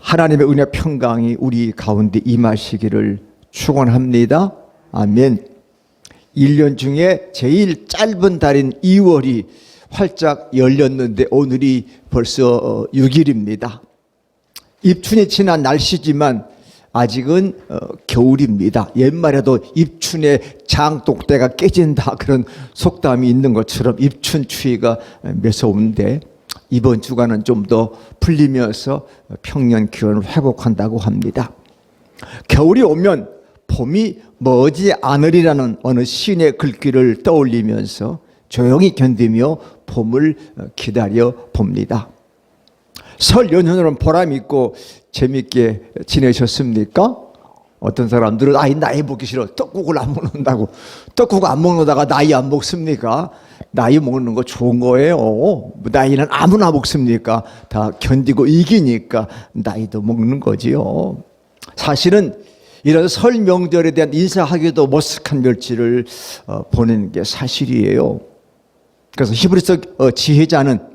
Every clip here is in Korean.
하나님의 은혜 평강이 우리 가운데 임하시기를 축원합니다. 아멘. 1년 중에 제일 짧은 달인 2월이 활짝 열렸는데 오늘이 벌써 6일입니다. 입춘이 지난 날씨지만 아직은 겨울입니다. 옛말에도 입춘에 장독대가 깨진다 그런 속담이 있는 것처럼 입춘 추위가 매서운데 이번 주간은 좀 더 풀리면서 평년 기온을 회복한다고 합니다. 겨울이 오면 봄이 머지 않으리라는 어느 시인의 글귀를 떠올리면서 조용히 견디며 봄을 기다려 봅니다. 설 연휴는 보람 있고 재밌게 지내셨습니까? 어떤 사람들은 나이 먹기 싫어 떡국을 안 먹는다고. 떡국 안 먹는다가 나이 안 먹습니까? 나이 먹는 거 좋은 거예요. 나이는 아무나 먹습니까? 다 견디고 이기니까 나이도 먹는 거지요. 사실은 이런 설 명절에 대한 인사하기도 머쓱한 멸치를 보내는 게 사실이에요. 그래서 히브리서 지혜자는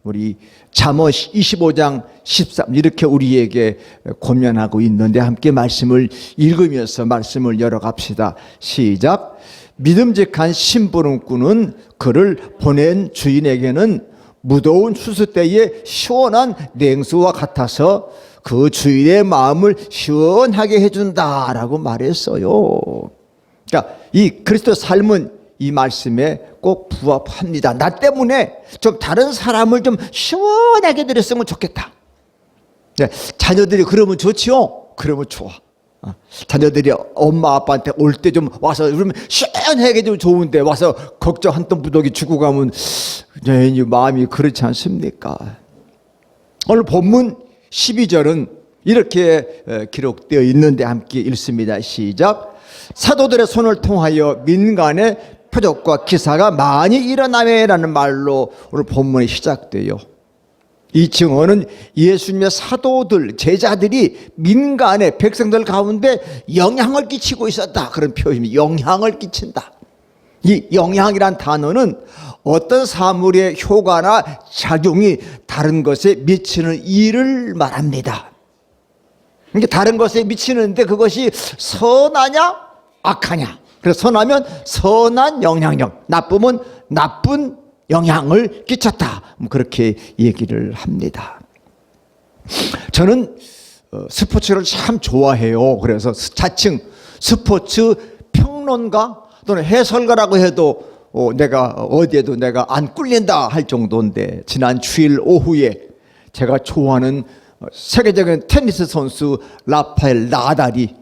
우리 잠언 25장 13 이렇게 우리에게 권면하고 있는데 함께 말씀을 읽으면서 말씀을 열어갑시다. 시작. 믿음직한 심부름꾼은 그를 보낸 주인에게는 무더운 추수 때에 시원한 냉수와 같아서 그 주인의 마음을 시원하게 해준다라고 말했어요. 그러니까 이 그리스도 삶은 이 말씀에 꼭 부합합니다. 나 때문에 좀 다른 사람을 좀 시원하게 드렸으면 좋겠다. 네, 자녀들이 그러면 좋지요? 그러면 좋아. 자녀들이 엄마 아빠한테 올 때 좀 와서 그러면 시원하게 좀 좋은데 와서 걱정 한 돈 부족이 주고 가면 괜히 마음이 그렇지 않습니까? 오늘 본문 12절은 이렇게 기록되어 있는데 함께 읽습니다. 시작. 사도들의 손을 통하여 민간의 표적과 기사가 많이 일어나매라는 말로 오늘 본문이 시작돼요. 이 증언은 예수님의 사도들, 제자들이 민간의 백성들 가운데 영향을 끼치고 있었다. 그런 표현이 영향을 끼친다. 이 영향이란 단어는 어떤 사물의 효과나 작용이 다른 것에 미치는 일을 말합니다. 그러니까 다른 것에 미치는데 그것이 선하냐 악하냐. 그래서 선하면 선한 영향력, 나쁘면 나쁜 영향을 끼쳤다. 그렇게 얘기를 합니다. 저는 스포츠를 참 좋아해요. 그래서 자칭 스포츠 평론가 또는 해설가라고 해도 내가 어디에도 내가 안 꿀린다 할 정도인데 지난 주일 오후에 제가 좋아하는 세계적인 테니스 선수 라파엘 나달이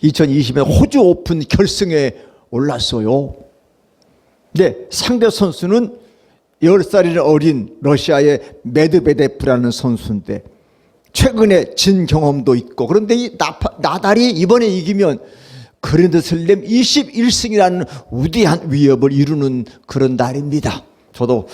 2020년 호주 오픈 결승에 올랐어요. 근데 상대 선수는 10살이나 어린 러시아의 메드베데프라는 선수인데 최근에 진 경험도 있고 그런데 이 나달이 이번에 이기면 그랜드슬램 21승이라는 위대한 위협을 이루는 그런 날입니다. 저도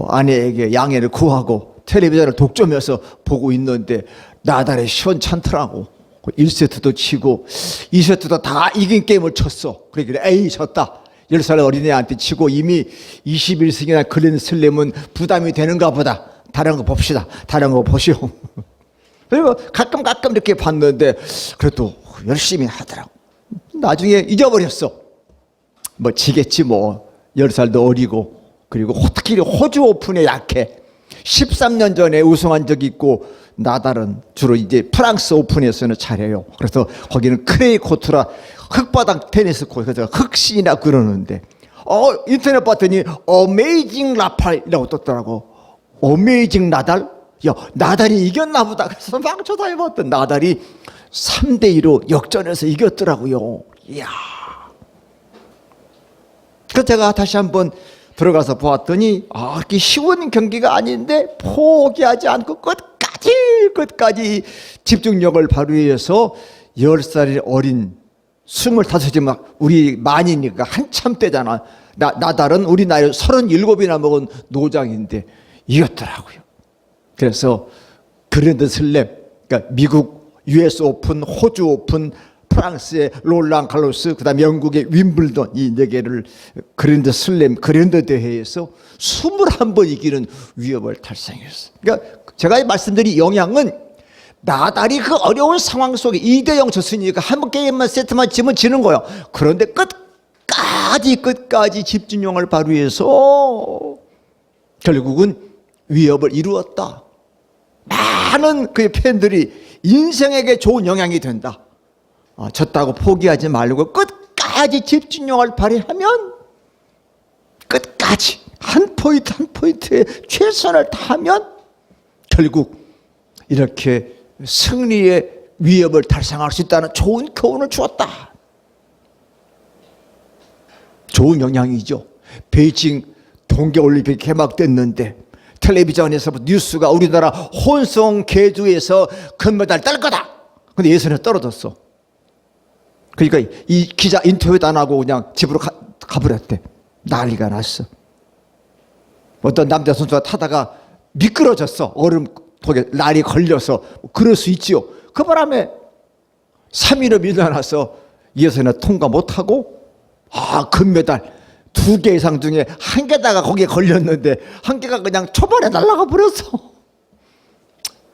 아내에게 양해를 구하고 텔레비전을 독점해서 보고 있는데 나달이 시원찮더라고. 1세트도 치고 2세트도 다 이긴 게임을 쳤어. 그러길래 에이 졌다. 10살 어린애한테 치고 이미 21승이나 그랜드슬램은 부담이 되는가 보다. 다른 거 봅시다. 다른 거 보시오. 그리고 가끔 이렇게 봤는데 그래도 열심히 하더라고. 나중에 잊어버렸어. 뭐 지겠지 뭐. 10살도 어리고. 그리고 특히 호주 오픈에 약해. 13년 전에 우승한 적이 있고 나달은 주로 이제 프랑스 오픈에서는 잘해요. 그래서 거기는 크레이 코트라 흙바닥 테니스 코트, 그래서 흙신이라 그러는데 인터넷 봤더니 어메이징 라팔이라고 떴더라고. 어메이징 나달? 야, 나달이 이겼나 보다. 그래서 막 쳐다봤더니 나달이 3대2로 역전해서 이겼더라고요. 이야. 그래서 제가 다시 한번 들어가서 보았더니 이렇게 쉬운 경기가 아닌데 포기하지 않고 끝까지 집중력을 발휘해서 10살이 어린 25이면 우리 만이니까 한참 때잖아. 나달은 우리 나이 37이나 먹은 노장인데 이겼더라고요. 그래서 그랜드슬램, 그러니까 미국 US 오픈, 호주 오픈, 프랑스의 롤랑 칼로스, 그다음 영국의 윈블던 이 4개를 그랜드슬램 그랜드 대회에서 21번 이기는 위협을 달성했어요. 그러니까 제가 말씀드린 영향은 나달이 그 어려운 상황 속에 2대0 졌으니까 한 게임만 세트만 지면 지는 거예요. 그런데 끝까지 집중력을 발휘해서 결국은 위협을 이루었다. 많은 그의 팬들이 인생에게 좋은 영향이 된다. 졌다고 포기하지 말고 끝까지 집중력을 발휘하면, 끝까지 한 포인트 한 포인트에 최선을 다하면 결국 이렇게 승리의 위협을 달성할 수 있다는 좋은 교훈을 주었다. 좋은 영향이죠. 베이징 동계올림픽 개막됐는데 텔레비전에서 뉴스가 우리나라 혼성 계주에서 금메달 딸 거다. 근데 예선에 떨어졌어. 그러니까 이 기자 인터뷰도 안 하고 그냥 집으로 가버렸대. 난리가 났어. 어떤 남자 선수가 타다가 미끄러졌어. 얼음 독에 날이 걸려서. 그럴 수 있지요. 그 바람에 3위로 밀려나서 예선에 통과 못하고, 금메달 2개 이상 중에 1개다가 거기에 걸렸는데 1개가 그냥 초반에 날아가 버렸어.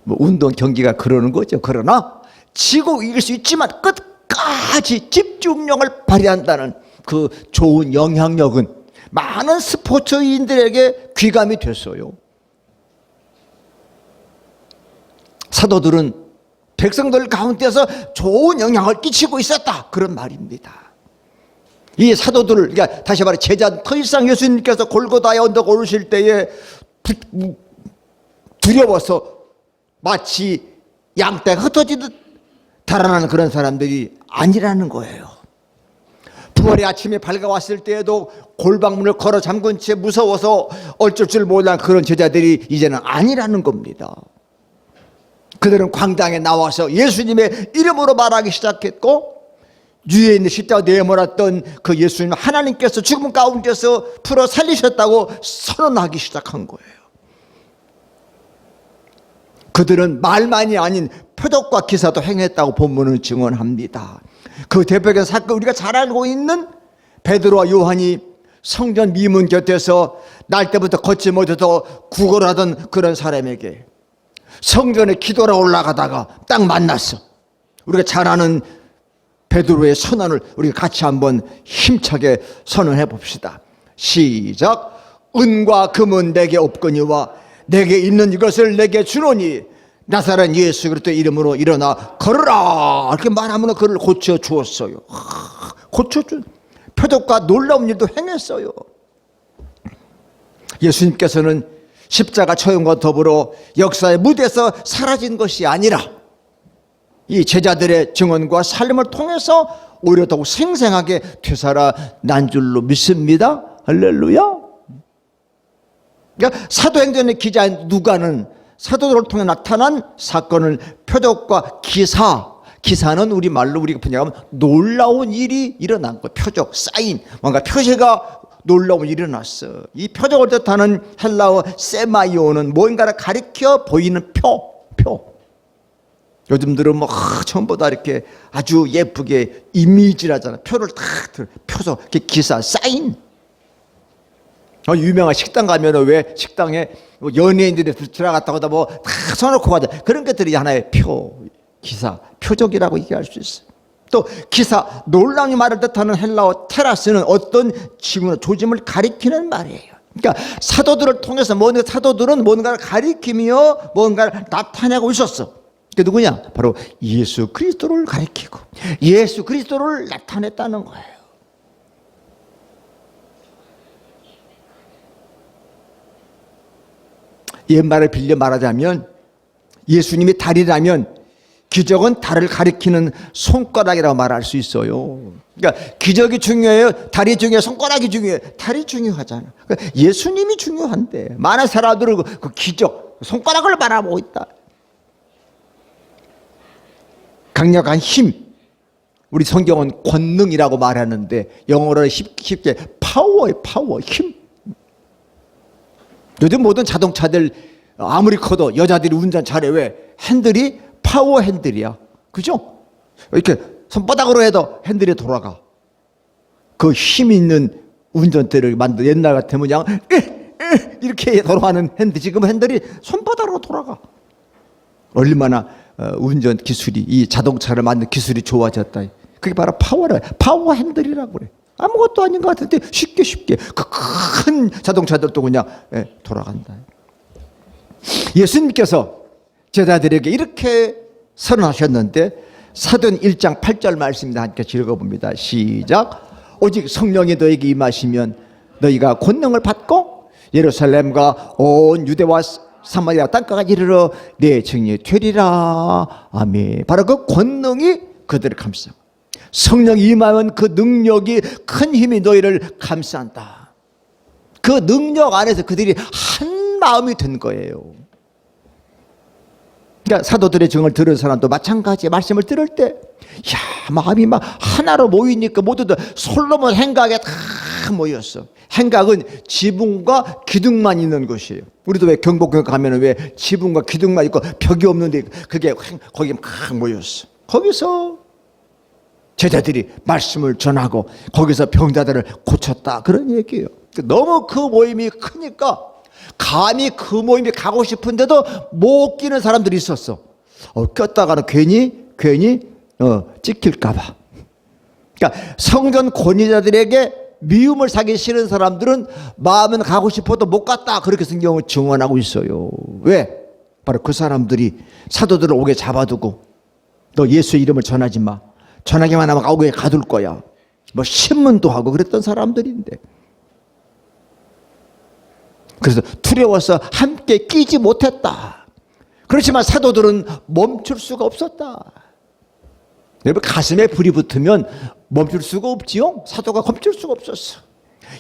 운동 경기가 그러는 거죠. 그러나 지고 이길 수 있지만 끝까지 집중력을 발휘한다는 그 좋은 영향력은 많은 스포츠인들에게 귀감이 됐어요. 사도들은 백성들 가운데서 좋은 영향을 끼치고 있었다, 그런 말입니다. 이 사도들을, 그러니까 다시 말해 제자, 더 이상 예수님께서 골고다의 언덕 오르실 때에 두려워서 마치 양떼가 흩어지듯 달아나는 그런 사람들이 아니라는 거예요. 부활의 아침에 밝아왔을 때에도 골방문을 걸어 잠근 채 무서워서 어쩔 줄 몰라 그런 제자들이 이제는 아니라는 겁니다. 그들은 광장에 나와서 예수님의 이름으로 말하기 시작했고, 위에 있는 십자가 내몰았던 그 예수님, 하나님께서 죽음 가운데서 풀어 살리셨다고 선언하기 시작한 거예요. 그들은 말만이 아닌 표적과 기사도 행했다고 본문은 증언합니다. 그 대표적인 사건, 우리가 잘 알고 있는 베드로와 요한이 성전 미문 곁에서 날 때부터 걷지 못해서 구걸하던 그런 사람에게 성전에 기도하러 올라가다가 딱 만났어. 우리가 잘 아는 베드로의 선언을 우리가 같이 한번 힘차게 선언해 봅시다. 시작. 은과 금은 내게 없거니와 내게 있는 이것을 내게 주노니 나사렛 예수 그리스도의 이름으로 일어나 걸으라. 이렇게 말하면 그를 고쳐 주었어요. 고쳐준 표적과 놀라운 일도 행했어요. 예수님께서는 십자가 처형과 더불어 역사의 무대에서 사라진 것이 아니라 이 제자들의 증언과 삶을 통해서 오히려 더욱 생생하게 되살아난 줄로 믿습니다. 할렐루야. 그러니까 사도행전의 기자 누가는 사도들을 통해 나타난 사건을 표적과 기사는 우리말로 우리가 번역하면 놀라운 일이 일어난 거예요. 표적, 사인, 뭔가 표시가 놀라운 일이 일어났어. 이 표적을 뜻하는 헬라어 세마이오는 뭔가를 가리켜 보이는 표. 요즘들은 전부 다 이렇게 아주 예쁘게 이미지라잖아. 표를 탁 표적, 기사, 사인. 유명한 식당 가면 왜 식당에 연예인들이 들어갔다고 하다 다 써놓고 가자. 그런 것들이 하나의 기사, 표적이라고 얘기할 수 있어요. 또 기사, 놀라운 말을 뜻하는 헬라어 테라스는 어떤 징후나 조짐을 가리키는 말이에요. 그러니까 사도들을 통해서 사도들은 뭔가를 가리키며 뭔가를 나타내고 있었어. 그게 누구냐? 바로 예수 그리스도를 가리키고 예수 그리스도를 나타냈다는 거예요. 옛말을 빌려 말하자면 예수님이 달이라면 기적은 달을 가리키는 손가락이라고 말할 수 있어요. 그러니까 기적이 중요해요? 달이 중요해요? 손가락이 중요해요? 달이 중요하잖아. 그러니까 예수님이 중요한데 많은 사람들은 그 기적, 손가락을 바라보고 있다. 강력한 힘, 우리 성경은 권능이라고 말하는데 영어로 쉽게 파워예요. 파워, 힘. 요즘 모든 자동차들 아무리 커도 여자들이 운전 잘해. 왜? 핸들이 파워 핸들이야. 그죠? 이렇게 손바닥으로 해도 핸들이 돌아가. 그 힘 있는 운전대를 만든 옛날 같으면 그냥 이렇게 돌아가는 핸들, 지금 핸들이 손바닥으로 돌아가. 얼마나 운전 기술이, 이 자동차를 만든 기술이 좋아졌다. 그게 바로 파워 핸들이라고 그래. 아무것도 아닌 것 같은데 쉽게 그 큰 자동차들도 그냥 돌아간다. 예수님께서 제자들에게 이렇게 선언하셨는데 사도행 1장 8절 말씀입니다. 함께 읽어봅니다. 시작. 오직 성령이 너에게 임하시면 너희가 권능을 받고 예루살렘과 온 유대와 사마리아 땅까지 이르러 내 증인이 되리라. 아멘. 바로 그 권능이 그들을 감싸고 성령이 임하면 그 능력이 큰 힘이 너희를 감싼다. 그 능력 안에서 그들이 한 마음이 된 거예요. 그러니까 사도들의 증언을 들은 사람도 마찬가지의 말씀을 들을 때 마음이 막 하나로 모이니까 모두들 솔로몬 행각에 다 모였어. 행각은 지붕과 기둥만 있는 곳이에요. 우리도 왜 경복궁에 가면 왜 지붕과 기둥만 있고 벽이 없는데 그게 거기 막 모였어. 거기서 제자들이 말씀을 전하고 거기서 병자들을 고쳤다, 그런 얘기예요. 너무 그 모임이 크니까 감히 그 모임에 가고 싶은데도 못 끼는 사람들이 있었어. 꼈다가는 괜히 찍힐까봐. 그러니까 성전 권위자들에게 미움을 사기 싫은 사람들은 마음은 가고 싶어도 못 갔다, 그렇게 성경을 증언하고 있어요. 왜? 바로 그 사람들이 사도들을 옥에 잡아두고 너 예수의 이름을 전하지 마, 전하기만 하면 옥에 가둘 거야, 뭐 신문도 하고 그랬던 사람들인데, 그래서 두려워서 함께 끼지 못했다. 그렇지만 사도들은 멈출 수가 없었다. 여러분, 가슴에 불이 붙으면 멈출 수가 없지요. 사도가 멈출 수가 없었어.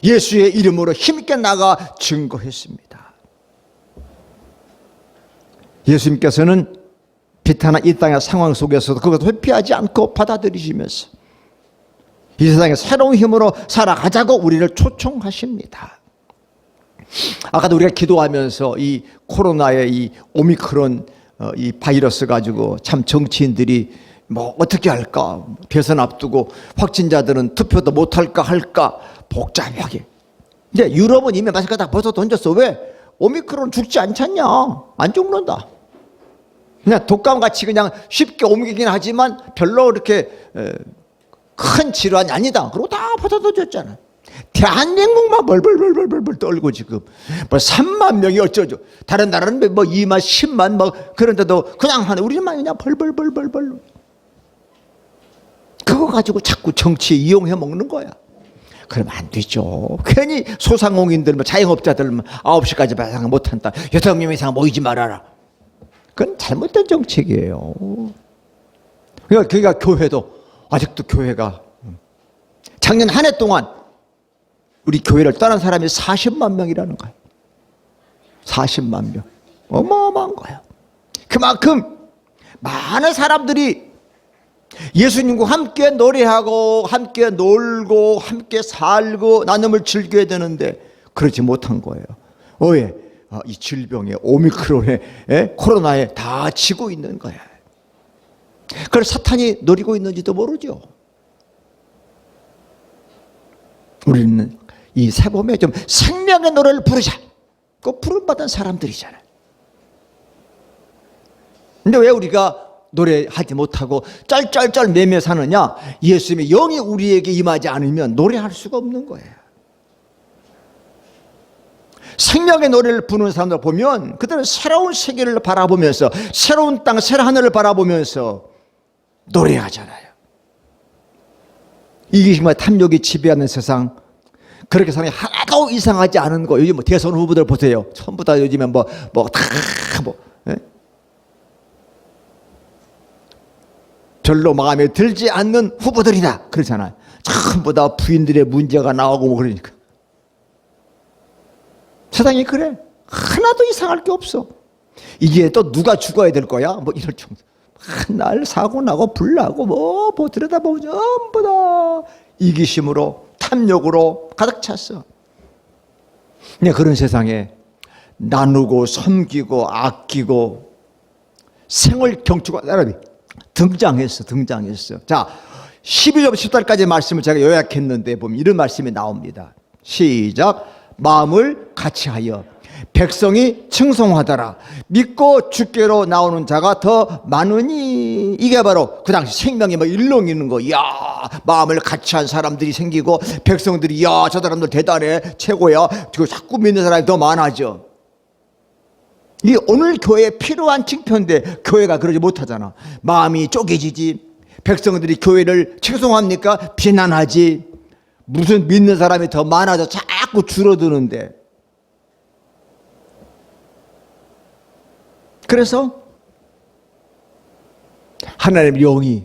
예수의 이름으로 힘있게 나가 증거했습니다. 예수님께서는 비탄한 이 땅의 상황 속에서도 그것을 회피하지 않고 받아들이시면서 이 세상에 새로운 힘으로 살아가자고 우리를 초청하십니다. 아까도 우리가 기도하면서 이 코로나의 이 오미크론 이 바이러스 가지고 참 정치인들이 뭐 어떻게 할까, 대선 앞두고 확진자들은 투표도 못할까 할까 복잡하게. 이제 유럽은 이미 마스크 다 벗어 던졌어. 왜? 오미크론 죽지 않잖냐. 안 죽는다. 그냥 독감같이 그냥 쉽게 옮기긴 하지만 별로 그렇게 큰 질환이 아니다. 그리고 다 벗어 던졌잖아. 대한민국만 벌벌벌벌벌 떨고 지금 뭐 3만 명이 어쩌죠. 다른 나라는 뭐 2만 10만 뭐 그런데도 그냥 하네. 우리만 그냥 벌벌벌벌벌. 그거 가지고 자꾸 정치에 이용해 먹는 거야. 그러면 안 되죠. 괜히 소상공인들, 뭐 자영업자들 9시까지 배상 못한다, 6명 이상 모이지 말아라. 그건 잘못된 정책이에요. 그러니까 교회도 아직도 교회가 작년 한 해 동안 우리 교회를 떠난 사람이 40만 명이라는 거예요. 40만 명. 어마어마한 거예요. 그만큼 많은 사람들이 예수님과 함께 노래하고 함께 놀고 함께 살고 나눔을 즐겨야 되는데 그러지 못한 거예요. 왜? 이 질병에, 오미크론에, 코로나에 다 지고 있는 거예요. 그걸 사탄이 노리고 있는지도 모르죠. 우리는 이 새봄에 좀 생명의 노래를 부르자. 그 부름받은 사람들이잖아요. 근데 왜 우리가 노래하지 못하고 짤짤짤 매며 사느냐? 예수님의 영이 우리에게 임하지 않으면 노래할 수가 없는 거예요. 생명의 노래를 부르는 사람들 보면 그들은 새로운 세계를 바라보면서 새로운 땅, 새로운 하늘을 바라보면서 노래하잖아요. 이기심과 탐욕이 지배하는 세상, 그렇게 사람이 하나도 이상하지 않은 거. 요즘 뭐 대선 후보들 보세요. 전부 다 요즘에 별로 마음에 들지 않는 후보들이다, 그렇잖아요. 전부 다 부인들의 문제가 나오고 뭐 그러니까. 세상이 그래. 하나도 이상할 게 없어. 이게 또 누가 죽어야 될 거야? 뭐 이럴 정도. 날 사고 나고 불나고 뭐 들여다보면 전부 다 이기심으로 탐욕으로 가득 찼어. 그냥 그런 세상에 나누고 섬기고 아끼고 생을 경축한 사람이 등장했어. 자, 12절 10절까지 말씀을 제가 요약했는데 보면 이런 말씀이 나옵니다. 시작. 마음을 같이하여 백성이 청송하더라. 믿고 주께로 나오는 자가 더 많으니. 이게 바로 그 당시 생명이 막 일렁이는 거. 이야, 마음을 같이 한 사람들이 생기고 백성들이 이야, 저 사람들 대단해, 최고야. 그리고 자꾸 믿는 사람이 더 많아져. 이 오늘 교회에 필요한 칭표인데 교회가 그러지 못하잖아. 마음이 쪼개지지. 백성들이 교회를 칭송합니까? 비난하지. 무슨 믿는 사람이 더 많아져 자꾸 줄어드는데. 그래서 하나님의 영이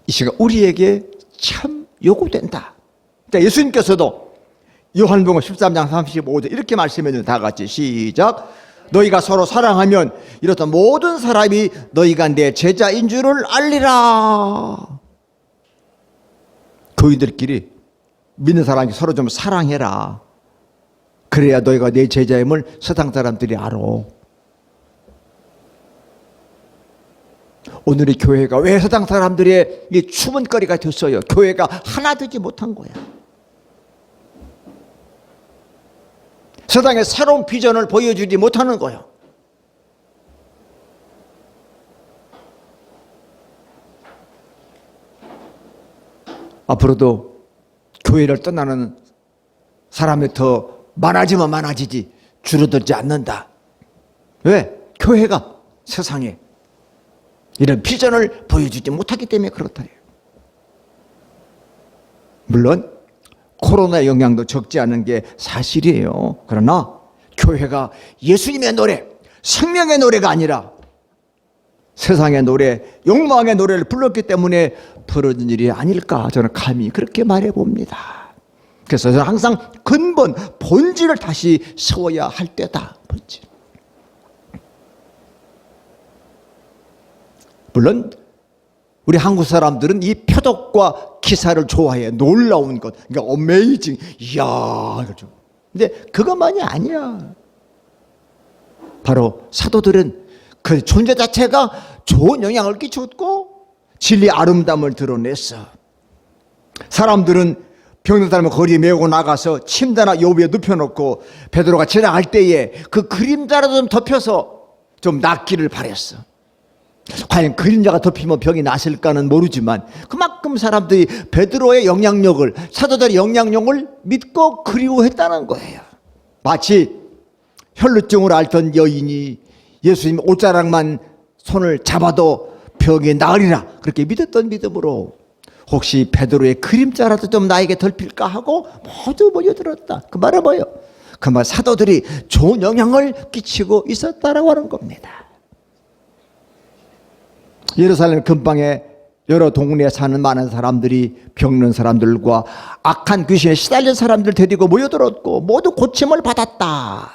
이 시간 우리에게 참 요구된다. 그러니까 예수님께서도 요한복음 13장 35절 이렇게 말씀해주는, 다 같이 시작. 너희가 서로 사랑하면 이렇다 모든 사람이 너희가 내 제자인 줄을 알리라. 교인들끼리 믿는 사람이 서로 좀 사랑해라. 그래야 너희가 내 제자임을 세상 사람들이 알아. 오늘의 교회가 왜 세상 사람들의 이 추문거리가 됐어요? 교회가 하나 되지 못한 거야. 세상에 새로운 비전을 보여주지 못하는 거예요. 앞으로도 교회를 떠나는 사람이 더 많아지면 많아지지 줄어들지 않는다. 왜? 교회가 세상에 이런 비전을 보여주지 못하기 때문에 그렇다. 물론 코로나 영향도 적지 않은 게 사실이에요. 그러나 교회가 예수님의 노래, 생명의 노래가 아니라 세상의 노래, 욕망의 노래를 불렀기 때문에 벌어진 일이 아닐까, 저는 감히 그렇게 말해 봅니다. 그래서 저는 항상 근본, 본질을 다시 세워야 할 때다. 본질. 물론 우리 한국 사람들은 이 표적과 기사를 좋아해. 놀라운 것, 그러니까 어메이징, 이야, 그렇죠. 근데 그것만이 아니야. 바로 사도들은 그 존재 자체가 좋은 영향을 끼쳤고 진리 아름다움을 드러냈어. 사람들은 병든 사람을 거리에 메고 나가서 침대나 요비에 눕혀놓고 베드로가 지나갈 때에 그 그림자라도 좀 덮여서 좀 낫기를 바랬어. 과연 그림자가 덮이면 병이 났을까는 모르지만 그만큼 사람들이 베드로의 영향력을, 사도들의 영향력을 믿고 그리워했다는 거예요. 마치 혈루증을 앓던 여인이 예수님 옷자락만 손을 잡아도 병이 나으리라 그렇게 믿었던 믿음으로 혹시 베드로의 그림자라도 좀 나에게 덮일까 하고 모두 모여들었다. 그 말은 뭐예요? 그 말 사도들이 좋은 영향을 끼치고 있었다라고 하는 겁니다. 예루살렘 근방에 여러 동네에 사는 많은 사람들이 병든 사람들과 악한 귀신에 시달린 사람들 데리고 모여들었고 모두 고침을 받았다.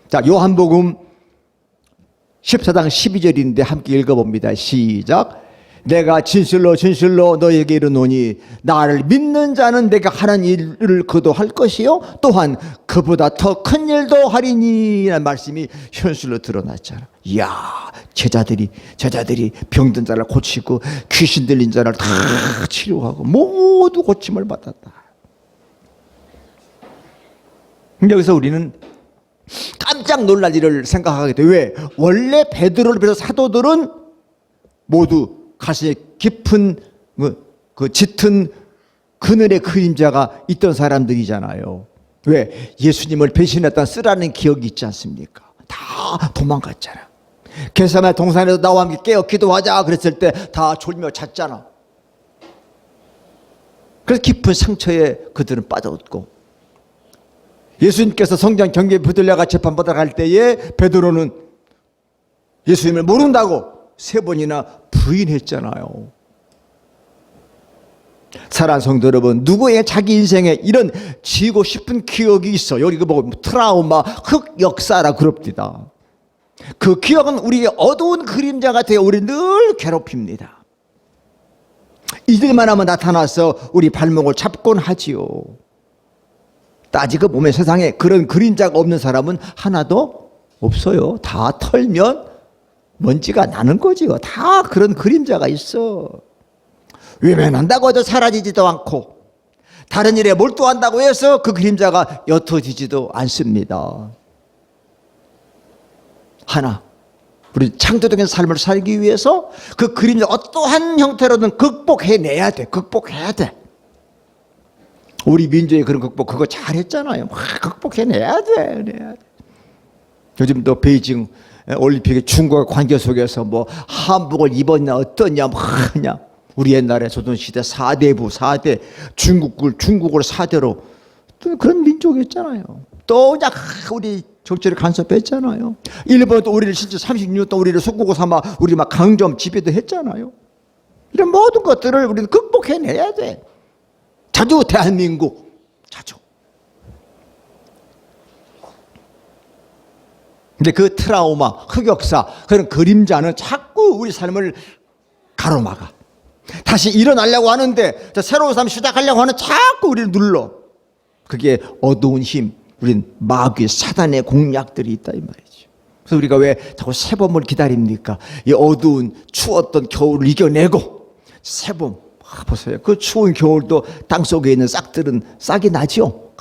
자, 요한복음 14장 12절인데 함께 읽어봅니다. 시작. 내가 진실로 진실로 너에게 이르노니 나를 믿는 자는 내가 하는 일을 그도 할 것이요 또한 그보다 더 큰 일도 하리니 라는 말씀이 현실로 드러났잖아. 이야, 제자들이 병든 자를 고치고 귀신 들린 자를 다 치료하고 모두 고침을 받았다. 여기서 우리는 깜짝 놀랄 일을 생각하게 돼. 왜? 원래 베드로를 비롯해 사도들은 모두 가슴에 깊은 그 짙은 그늘의 그림자가 있던 사람들이잖아요. 왜? 예수님을 배신했던 쓰라는 기억이 있지 않습니까? 다 도망갔잖아. 겟세마네 동산에서 나와 함께 깨어 기도하자 그랬을 때 다 졸며 잤잖아. 그래서 깊은 상처에 그들은 빠졌고, 예수님께서 성전 경계에 붙들려가 재판받아 갈 때에 베드로는 예수님을 모른다고 3번이나 부인했잖아요. 사랑하는 성도 여러분, 누구의 자기 인생에 이런 지고 싶은 기억이 있어. 여기 그 뭐 트라우마, 흑역사라 그럽니다. 그 기억은 우리의 어두운 그림자가 되어 우리 늘 괴롭힙니다. 잊을만 하면 나타나서 우리 발목을 잡곤 하지요. 따지고 보면 세상에 그런 그림자가 없는 사람은 하나도 없어요. 다 털면 먼지가 나는 거지요. 다 그런 그림자가 있어. 외면한다고 해도 사라지지도 않고, 다른 일에 몰두한다고 해서 그 그림자가 옅어지지도 않습니다. 하나, 우리 창조적인 삶을 살기 위해서 그 그림자 어떠한 형태로든 극복해내야 돼. 극복해야 돼. 우리 민족의 그런 극복 그거 잘했잖아요. 막 극복해내야 돼. 요즘도 베이징 올림픽의 중국의 관계 속에서 뭐 한복을 입었냐 어떠냐 뭐 하냐. 우리 옛날에 조선시대 4대부 4대 중국을 4대로 또 그런 민족이었잖아요. 또 그냥 우리 정치를 간섭했잖아요. 일본도 우리를 실제 36년 동안 우리를 속국고 삼아 우리 막 강점 지배도 했잖아요. 이런 모든 것들을 우리는 극복해내야 돼. 자주 대한민국 자주. 근데 그 트라우마, 흑역사, 그런 그림자는 자꾸 우리 삶을 가로막아. 다시 일어나려고 하는데, 새로운 삶 시작하려고 하는 자꾸 우리를 눌러. 그게 어두운 힘, 우린 마귀, 사단의 공략들이 있다 이 말이죠. 그래서 우리가 왜 자꾸 새봄을 기다립니까? 이 어두운 추웠던 겨울을 이겨내고 새봄, 보세요. 그 추운 겨울도 땅속에 있는 싹들은 싹이 나죠.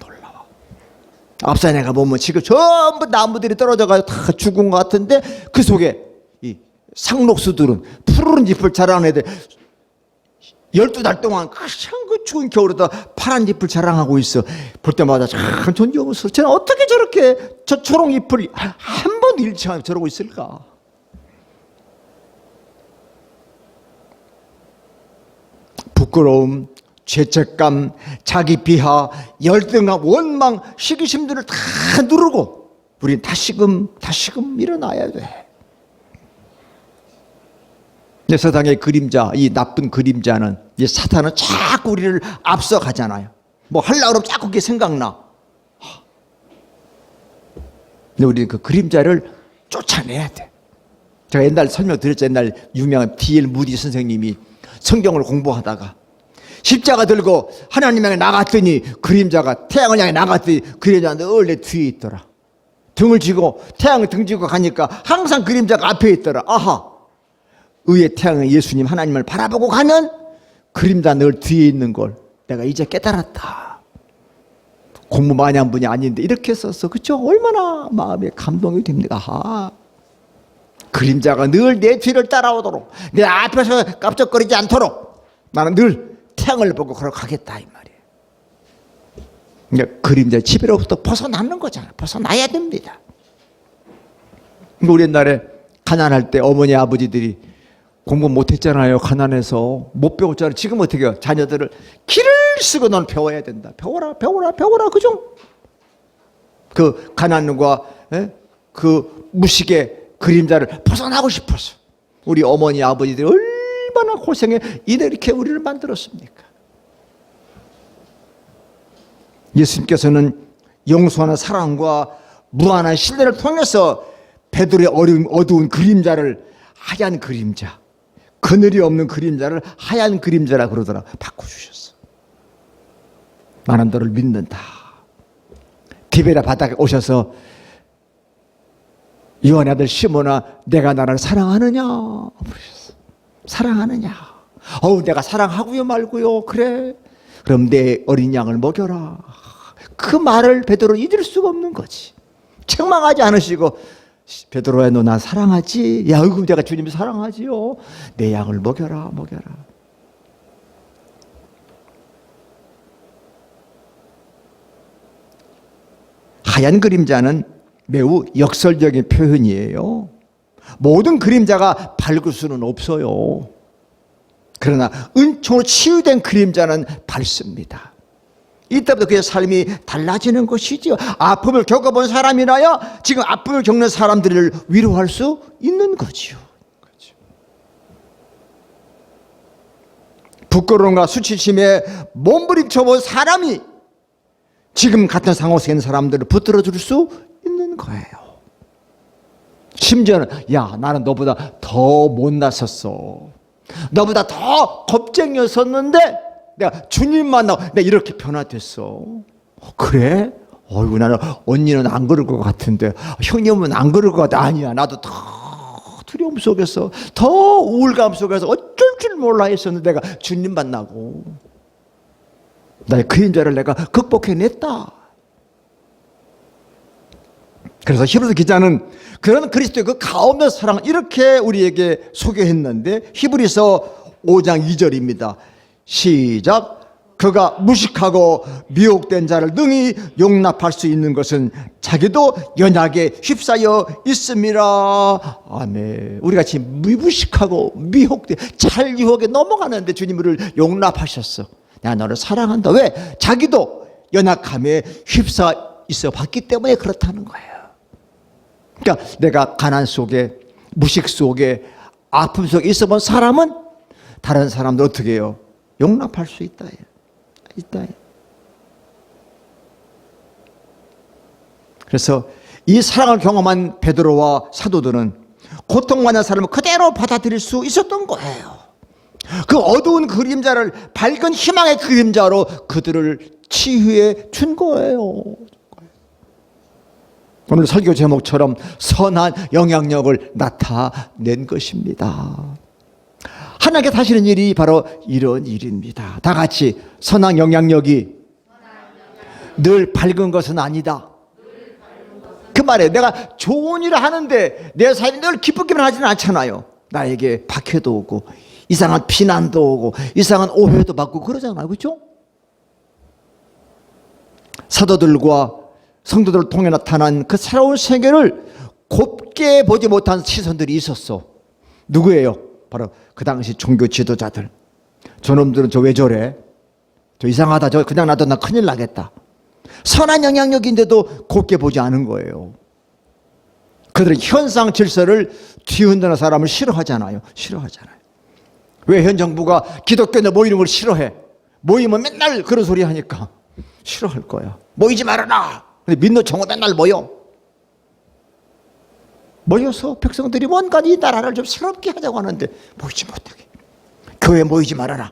놀라워. 앞산에 가보면 지금 전부 나무들이 떨어져가지고 다 죽은 것 같은데 그 속에 이 상록수들은 푸른 잎을 자라는 애들 12달 동안 그 추운 겨울에다 파란 잎을 자랑하고 있어. 볼 때마다 참 존경스러워. 쟤는 어떻게 저렇게 저 초록 잎을 한 번도 잃지 않고 저러고 있을까? 부끄러움, 죄책감, 자기 비하, 열등감, 원망, 시기심들을 다 누르고 우린 다시금 일어나야 돼. 근데 세상의 그림자, 이 나쁜 그림자는, 이 사탄은 자꾸 우리를 앞서가잖아요. 뭐 하려고 그러면 자꾸 그게 생각나. 근데 우리는 그 그림자를 쫓아내야 돼. 제가 옛날 설명드렸죠. 옛날 유명한 D.L. 무디 선생님이 성경을 공부하다가 십자가 들고 하나님 향해 나갔더니 그림자가 태양을 향해 나갔더니 그림자가 늘 내 뒤에 있더라. 등을 쥐고 태양을 등 쥐고 가니까 항상 그림자가 앞에 있더라. 아하, 의의 태양은 예수님 하나님을 바라보고 가면 그림자 늘 뒤에 있는 걸 내가 이제 깨달았다. 공부 많이 한 분이 아닌데 이렇게 썼어. 그렇죠? 얼마나 마음에 감동이 됩니까? 아하. 그림자가 늘 내 뒤를 따라오도록, 내 앞에서 깜짝거리지 않도록 나는 늘 태양을 보고 걸어가겠다 이 말이에요. 그러니까 그림자 지배로부터 벗어나는 거잖아요. 벗어나야 됩니다. 우리 옛날에 가난할 때 어머니 아버지들이 공부 못했잖아요. 가난해서 못 배웠잖아요. 지금 어떻게 해요? 자녀들을 길을 쓰고 넌 배워야 된다. 배워라 그죠? 그 가난과 그 무식의 그림자를 벗어나고 싶어서 우리 어머니 아버지들이 얼마나 고생해 이렇게 우리를 만들었습니까? 예수님께서는 용서하는 사랑과 무한한 신뢰를 통해서 베드로의 어두운 그림자를 하얀 그림자, 그늘이 없는 그림자를 하얀 그림자라 그러더라. 바꿔주셨어. 나는 너를 믿는다. 디베라 바다에 오셔서 요한의 아들 시몬아, 내가 나를 사랑하느냐 물으셨어. 사랑하느냐? 내가 사랑하고요 말고요. 그래, 그럼 내 어린 양을 먹여라. 그 말을 베드로 잊을 수가 없는 거지. 책망하지 않으시고, 베드로야 너 나 사랑하지? 야, 그럼 내가 주님 사랑하지요. 내 양을 먹여라. 하얀 그림자는 매우 역설적인 표현이에요. 모든 그림자가 밝을 수는 없어요. 그러나 은총으로 치유된 그림자는 밝습니다. 이때부터 그의 삶이 달라지는 것이죠. 아픔을 겪어본 사람이라야 지금 아픔을 겪는 사람들을 위로할 수 있는 거죠. 부끄러움과 수치심에 몸부림쳐본 사람이 지금 같은 상황 속에 있는 사람들을 붙들어 줄 수 있는 거예요. 심지어는 야, 나는 너보다 더 못났었어. 너보다 더 겁쟁이였었는데 내가 주님 만나고 내가 이렇게 변화됐어. 그래? 어이구, 나는 언니는 안 그럴 것 같은데 형님은 안 그럴 것 같아. 아니야, 나도 더 두려움 속에서 더 우울감 속에서 어쩔 줄 몰라 했었는데 내가 주님 만나고 나의 그림자를 내가 극복해냈다. 그래서 히브리서 기자는 그런 그리스도의 그 가없는 사랑을 이렇게 우리에게 소개했는데, 히브리서 5장 2절입니다. 시작. 그가 무식하고 미혹된 자를 능히 용납할 수 있는 것은 자기도 연약에 휩싸여 있음이라. 아멘. 우리같이 무식하고 미혹돼 잘 유혹에 넘어가는데 주님 우리를 용납하셨어. 내가 너를 사랑한다. 왜? 자기도 연약함에 휩싸여 있어 봤기 때문에 그렇다는 거예요. 그러니까 내가 가난 속에, 무식 속에, 아픔 속에 있어본 사람은 다른 사람들 어떻게 해요? 용납할 수 있다. 있다. 그래서 이 사랑을 경험한 베드로와 사도들은 고통받는 사람을 그대로 받아들일 수 있었던 거예요. 그 어두운 그림자를 밝은 희망의 그림자로 그들을 치유해 준 거예요. 오늘 설교 제목처럼 선한 영향력을 나타낸 것입니다. 하나님께 하시는 일이 바로 이런 일입니다. 다 같이 선한 영향력이 늘 밝은 것은 아니다. 그 말이에요. 내가 좋은 일을 하는데 내 삶이 늘 기쁘기만 하지는 않잖아요. 나에게 박해도 오고 이상한 비난도 오고 이상한 오해도 받고 그러잖아요. 그렇죠? 사도들과 성도들을 통해 나타난 그 새로운 세계를 곱게 보지 못한 시선들이 있었어. 누구예요? 바로 그 당시 종교 지도자들. 저놈들은 저 왜 저래? 저 이상하다. 저 그냥 놔둬 나 큰일 나겠다. 선한 영향력인데도 곱게 보지 않은 거예요. 그들은 현상 질서를 뒤흔드는 사람을 싫어하잖아요. 싫어하잖아요. 왜 현 정부가 기독교인들 모이는 걸 싫어해? 모이면 맨날 그런 소리 하니까 싫어할 거야. 모이지 말아라. 근데 민노총은 맨날 모여서 백성들이 뭔가 이 나라를 좀 새롭게 하자고 하는데 모이지 못하게. 교회 모이지 말아라.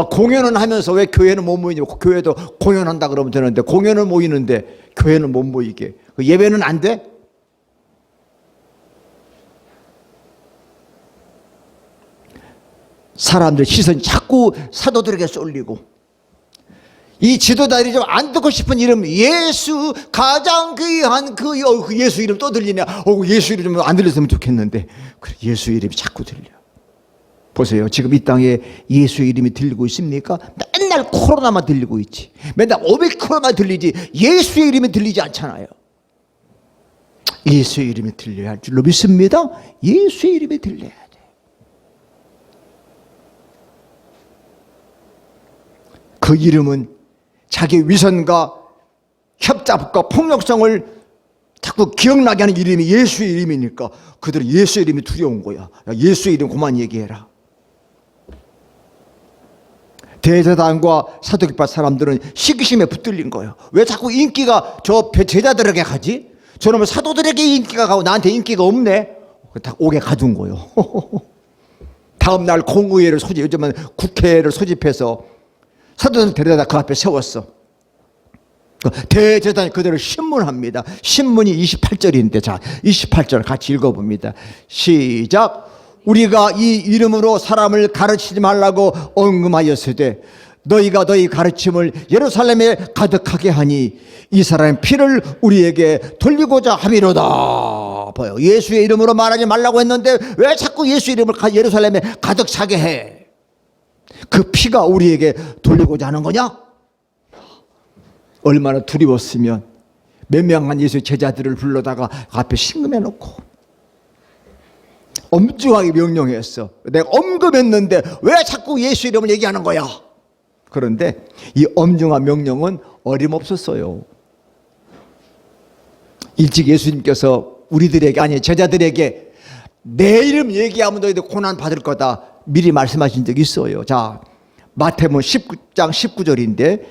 공연은 하면서 왜 교회는 못 모이냐고. 교회도 공연한다 그러면 되는데 공연은 모이는데 교회는 못 모이게. 예배는 안 돼? 사람들 시선이 자꾸 사도들에게 쏠리고, 이 지도자들이 좀 안 듣고 싶은 이름, 예수, 가장 귀한 그 예수 이름 또 들리냐? 예수 이름 좀 안 들렸으면 좋겠는데, 그래, 예수 이름이 자꾸 들려. 보세요. 지금 이 땅에 예수 이름이 들리고 있습니까? 맨날 코로나만 들리고 있지. 맨날 오미크론만 들리지 예수의 이름이 들리지 않잖아요. 예수의 이름이 들려야 할 줄로 믿습니다. 예수의 이름이 들려야 돼. 그 이름은 자기 위선과 협잡과 폭력성을 자꾸 기억나게 하는 이름이 예수의 이름이니까 그들은 예수의 이름이 두려운 거야. 예수의 이름 그만 얘기해라. 대제사장과 사두개파 사람들은 시기심에 붙들린 거예요. 왜 자꾸 인기가 저 제자들에게 가지? 저놈은 사도들에게 인기가 가고 나한테 인기가 없네? 다 옥에 가둔 거예요. 다음날 공의회를 요즘은 국회를 소집해서 사도들 데려다 그 앞에 세웠어. 대제사장이 그대로 신문합니다. 신문이 28절인데, 자, 28절 같이 읽어봅니다. 시작. 우리가 이 이름으로 사람을 가르치지 말라고 언금하였으되 너희가 너희 가르침을 예루살렘에 가득하게 하니 이 사람의 피를 우리에게 돌리고자 함이로다. 봐요. 예수의 이름으로 말하지 말라고 했는데 왜 자꾸 예수 이름을 예루살렘에 가득 차게 해? 그 피가 우리에게 돌리고자 하는 거냐? 얼마나 두려웠으면 몇 명한 예수의 제자들을 불러다가 앞에 심금해 놓고 엄중하게 명령했어. 내가 언급했는데 왜 자꾸 예수 이름을 얘기하는 거야? 그런데 이 엄중한 명령은 어림없었어요. 일찍 예수님께서 우리들에게, 아니 제자들에게 내 이름 얘기하면 너희들 고난 받을 거다 미리 말씀하신 적이 있어요. 자, 마태복음 19장 19절인데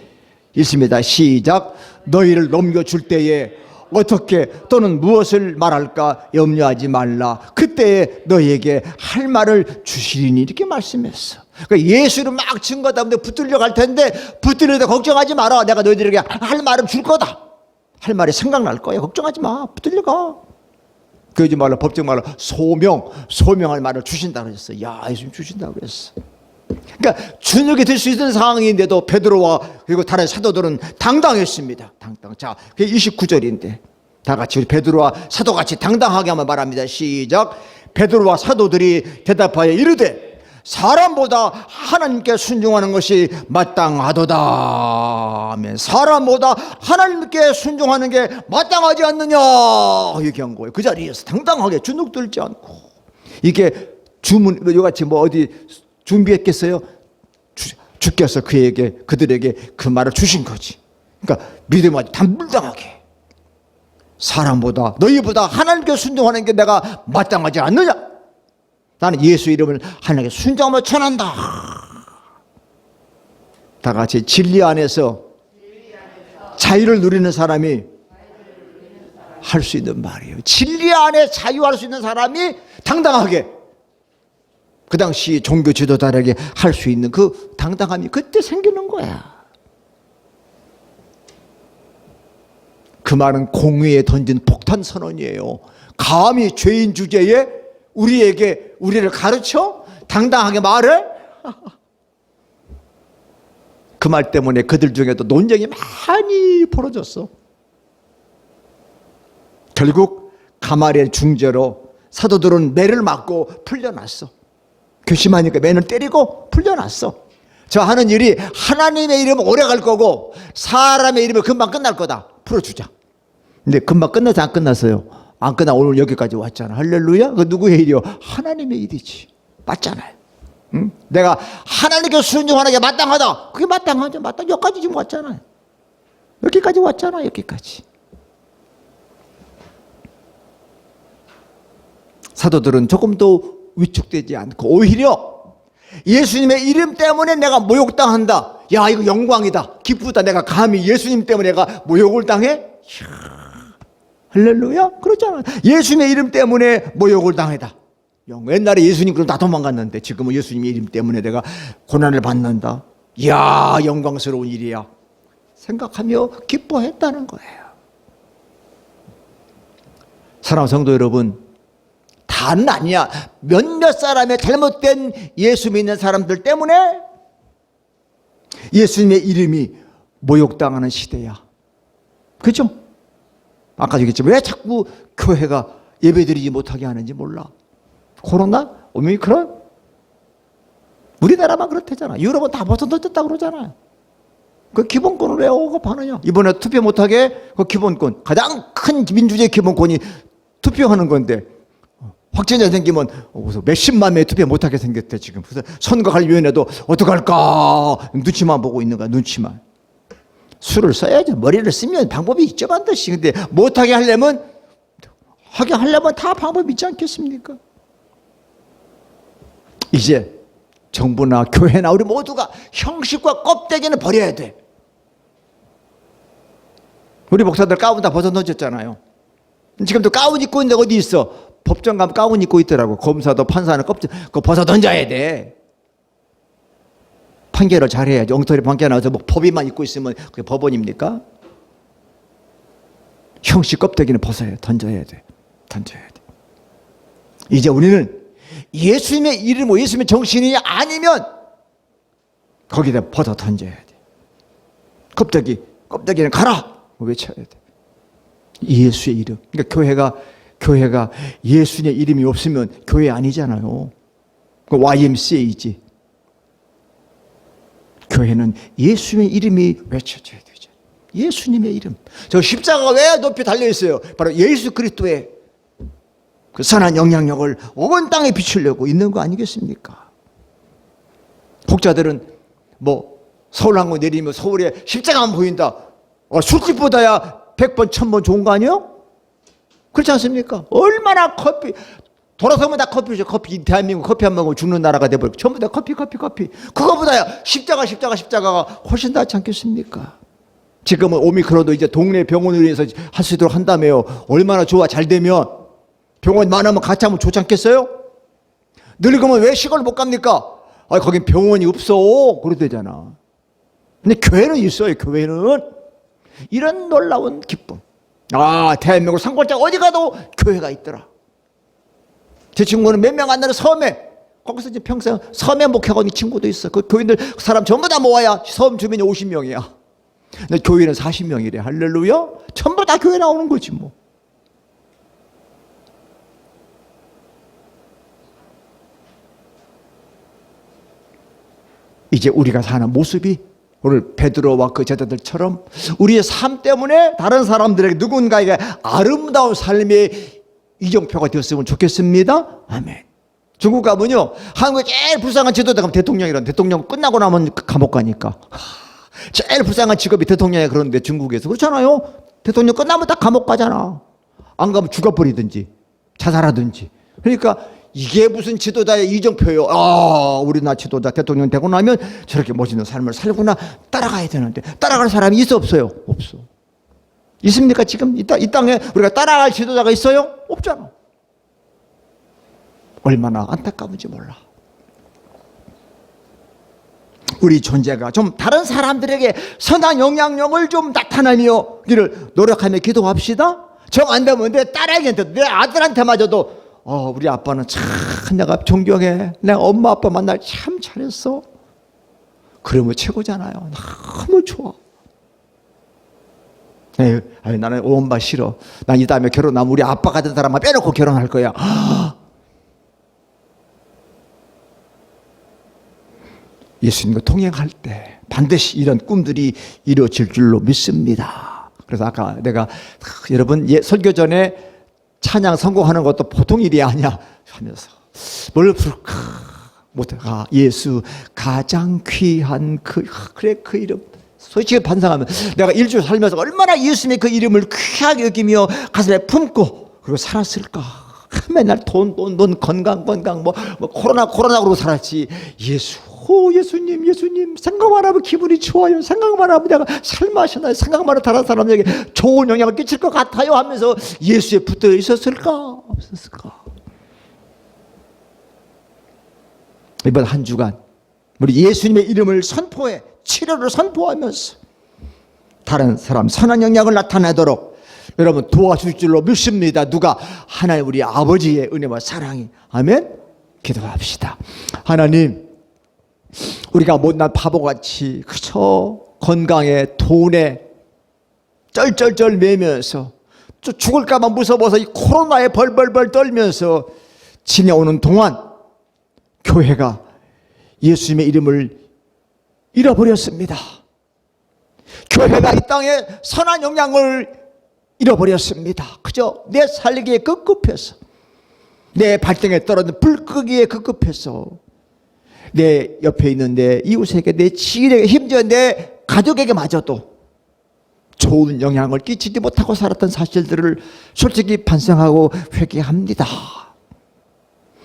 읽습니다. 시작. 너희를 넘겨줄 때에 어떻게 또는 무엇을 말할까 염려하지 말라. 그때에 너희에게 할 말을 주시리니 이렇게 말씀했어. 그러니까 예수를 막 증거하다 보면 붙들려 갈 텐데 붙들려도 걱정하지 마라. 내가 너희들에게 할 말을 줄 거다. 할 말이 생각날 거야. 걱정하지 마. 붙들려 가. 거짓말로 법정 말로 소명할 말을 주신다고 그랬어. 야, 예수님 주신다고 그랬어. 그러니까 준역이 될 수 있는 상황인데도 베드로와 그리고 다른 사도들은 당당했습니다. 자, 그게 29절인데 다 같이 우리 베드로와 사도같이 당당하게 한번 말합니다. 시작. 베드로와 사도들이 대답하여 이르되 사람보다 하나님께 순종하는 것이 마땅하도다. 사람보다 하나님께 순종하는 게 마땅하지 않느냐 얘기한 거예요. 그 자리에서 당당하게 주눅 들지 않고. 이게 주문 이같이 뭐 어디 준비했겠어요? 주께서 그들에게 그 말을 주신 거지. 그러니까 믿음을 담불당하게 사람보다 너희보다 하나님께 순종하는 게 내가 마땅하지 않느냐. 나는 예수 이름을 하나님께 순종하며 전한다. 다 같이 진리 안에서 자유를 누리는 사람이 할 수 있는 말이에요. 진리 안에 자유할 수 있는 사람이 당당하게 그 당시 종교 지도자에게 할 수 있는 그 당당함이 그때 생기는 거야. 그 말은 공회에 던진 폭탄 선언이에요. 감히 죄인 주제에 우리를 가르쳐 당당하게 말해? 그 말 때문에 그들 중에도 논쟁이 많이 벌어졌어. 결국 가마리엘 중재로 사도들은 매를 맞고 풀려났어. 괘씸하니까 매는 때리고 풀려났어. 저 하는 일이 하나님의 이름은 오래 갈 거고 사람의 이름은 금방 끝날 거다. 풀어주자. 근데 금방 끝나서 안 끝났어요. 안 끝나 오늘 여기까지 왔잖아. 할렐루야. 그 누구의 일이요? 하나님의 일이지. 맞잖아요. 응? 내가 하나님께 순종하는 게 마땅하다. 그게 마땅하죠. 여기까지 지금 왔잖아요. 여기까지 왔잖아. 여기까지. 사도들은 조금도 위축되지 않고 오히려 예수님의 이름 때문에 내가 모욕당한다. 야, 이거 영광이다. 기쁘다. 내가 감히 예수님 때문에 내가 모욕을 당해? 이야. 할렐루야? 그렇잖아. 예수님의 이름 때문에 모욕을 당했다. 옛날에 예수님 그럼 다 도망갔는데 지금은 예수님의 이름 때문에 내가 고난을 받는다. 이야, 영광스러운 일이야. 생각하며 기뻐했다는 거예요. 사랑하는 성도 여러분, 다는 아니야. 몇몇 사람의 잘못된 예수 믿는 사람들 때문에 예수님의 이름이 모욕당하는 시대야. 그렇죠? 아까 얘기했지만 왜 자꾸 교회가 예배드리지 못하게 하는지 몰라. 코로나? 오미크론? 우리나라만 그렇대잖아. 유럽은 다 벌써 늦었다고 그러잖아요. 그 기본권을 왜 억압하느냐. 이번에 투표 못하게 그 기본권, 가장 큰 민주주의 기본권이 투표하는 건데 확진자 생기면 몇십만 명이 투표 못하게 생겼대 지금. 그래서 선거관리위원회도 어떡할까 눈치만 보고 있는 거야. 눈치만. 수를 써야죠. 머리를 쓰면 방법이 있죠 반드시. 근데 못하게 하려면 다 방법이 있지 않겠습니까? 이제 정부나 교회나 우리 모두가 형식과 껍데기는 버려야 돼. 우리 목사들 가운 다 벗어 던졌잖아요. 지금도 가운 입고 있는데 어디 있어? 법정 가면 가운 입고 있더라고. 검사도 판사는 껍질 그거 벗어 던져야 돼. 판결을 잘해야지. 엉터리 판결 나와서 뭐 법인만 입고 있으면 그게 법원입니까? 형식 껍데기는 벗어야 던져야 돼. 던져야 돼. 이제 우리는 예수님의 이름, 예수님의 정신이 아니면 거기다 벗어 던져야 돼. 껍데기는 가라! 외쳐야 돼. 예수의 이름. 그러니까 교회가 예수님의 이름이 없으면 교회 아니잖아요. 그 YMCA이지. 교회는 예수님의 이름이 외쳐져야 되죠. 예수님의 이름. 저 십자가가 왜 높이 달려있어요? 바로 예수 그리스도의 그 선한 영향력을 온 땅에 비추려고 있는 거 아니겠습니까? 혹자들은 뭐 서울항구 내리면 서울에 십자가만 보인다. 술집보다야 100번 1000번 좋은 거 아니에요? 그렇지 않습니까? 얼마나 돌아서면 다 커피죠. 대한민국 커피 안 먹으면 죽는 나라가 돼버리고 전부 다 커피. 그거보다야 십자가가 훨씬 낫지 않겠습니까? 지금은 오미크론도 이제 동네 병원으로 해서 할 수 있도록 한다며요. 얼마나 좋아. 잘 되면 병원 많으면 같이 하면 좋지 않겠어요? 늙으면 왜 시골 못 갑니까? 거긴 병원이 없어. 그러대잖아. 근데 교회는 있어요. 교회는 이런 놀라운 기쁨. 대한민국 산골짜 어디 가도 교회가 있더라. 제 친구는 몇 명 안 되는 섬에 거기서 이제 평생 섬에 목회하고 있는 친구도 있어. 그 교인들 사람 전부 다 모아야 섬 주민이 50명이야. 근데 교회는 40명이래. 할렐루야. 전부 다 교회 나오는 거지 뭐. 이제 우리가 사는 모습이 오늘 베드로와 그 제자들처럼 우리의 삶 때문에 다른 사람들에게 누군가에게 아름다운 삶의 이정표가 되었으면 좋겠습니다. 아멘. 중국 가면요, 한국에 제일 불쌍한 지도자가 대통령이란, 대통령 끝나고 나면 감옥 가니까. 제일 불쌍한 직업이 대통령이. 그런데 중국에서 그렇잖아요. 대통령 끝나면 다 감옥 가잖아. 안 가면 죽어버리든지 자살하든지. 그러니까 이게 무슨 지도자의 이정표요. 우리나라 지도자 대통령 되고 나면 저렇게 멋있는 삶을 살구나. 따라가야 되는데 따라갈 사람이 있어 없어요? 없어. 있습니까? 지금 이 땅에 우리가 따라갈 지도자가 있어요? 없잖아. 얼마나 안타까운지 몰라. 우리 존재가 좀 다른 사람들에게 선한 영향력을 좀 나타내기를 노력하며 기도합시다. 정 안 되면 내 딸에게도, 내 아들한테마저도 우리 아빠는 참 내가 존경해. 내가 엄마 아빠 만날 참 잘했어. 그러면 최고잖아요. 너무 좋아. 나는 엄마 싫어. 난 이 다음에 결혼하면 우리 아빠 같은 사람만 빼놓고 결혼할 거야. 예수님과 동행할 때 반드시 이런 꿈들이 이루어질 줄로 믿습니다. 그래서 아까 내가 여러분 설교 전에 찬양 성공하는 것도 보통 일이 아니야 하면서 뭘 부를까 못해. 예수 가장 귀한 그 이름. 솔직히 반성하면 내가 일주일 살면서 얼마나 예수님의 그 이름을 귀하게 여기며 가슴에 품고 그리고 살았을까. 맨날 돈 건강 뭐 코로나 그러고 살았지. 예수님 생각만 하면 기분이 좋아요. 생각만 하면 내가 살맛이 생각만 하면 다른 사람에게 좋은 영향을 끼칠 것 같아요 하면서 예수에 붙어 있었을까? 없었을까? 이번 한 주간 우리 예수님의 이름을 선포해 치료를 선포하면서 다른 사람 선한 영향을 나타내도록 여러분 도와줄 줄로 믿습니다. 누가? 하나님 우리 아버지의 은혜와 사랑이. 아멘. 기도합시다. 하나님, 우리가 못난 바보같이 그저 건강에 돈에 쩔쩔쩔 매면서 죽을까 봐 무서워서 이 코로나에 벌벌벌 떨면서 지내오는 동안 교회가 예수님의 이름을 잃어버렸습니다. 교회가 이 땅에 선한 영향을 잃어버렸습니다. 그저 내 살기에 급급해서, 내 발등에 떨어진 불끄기에 급급해서 내 옆에 있는 내 이웃에게, 내 지인에게, 심지어 내 가족에게마저도 좋은 영향을 끼치지 못하고 살았던 사실들을 솔직히 반성하고 회개합니다.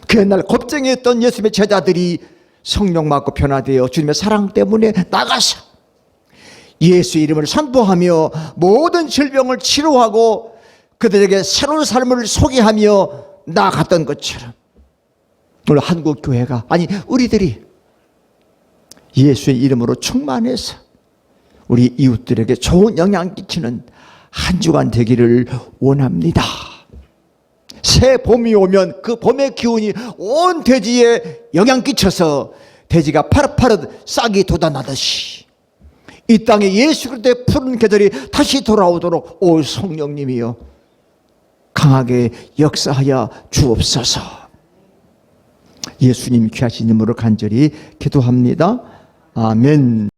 그 옛날 겁쟁이였던 예수님의 제자들이 성령 받고 변화되어 주님의 사랑 때문에 나가서 예수의 이름을 선포하며 모든 질병을 치료하고 그들에게 새로운 삶을 소개하며 나아갔던 것처럼 오늘 한국 교회가, 아니 우리들이 예수의 이름으로 충만해서 우리 이웃들에게 좋은 영향 끼치는 한 주간 되기를 원합니다. 새 봄이 오면 그 봄의 기운이 온 대지에 영향 끼쳐서 대지가 파릇파릇 싹이 돋아나듯이 이 땅에 예수 그리스도의 푸른 계절이 다시 돌아오도록 오 성령님이여 강하게 역사하여 주옵소서. 예수님 귀하신 이름으로 간절히 기도합니다. 아멘.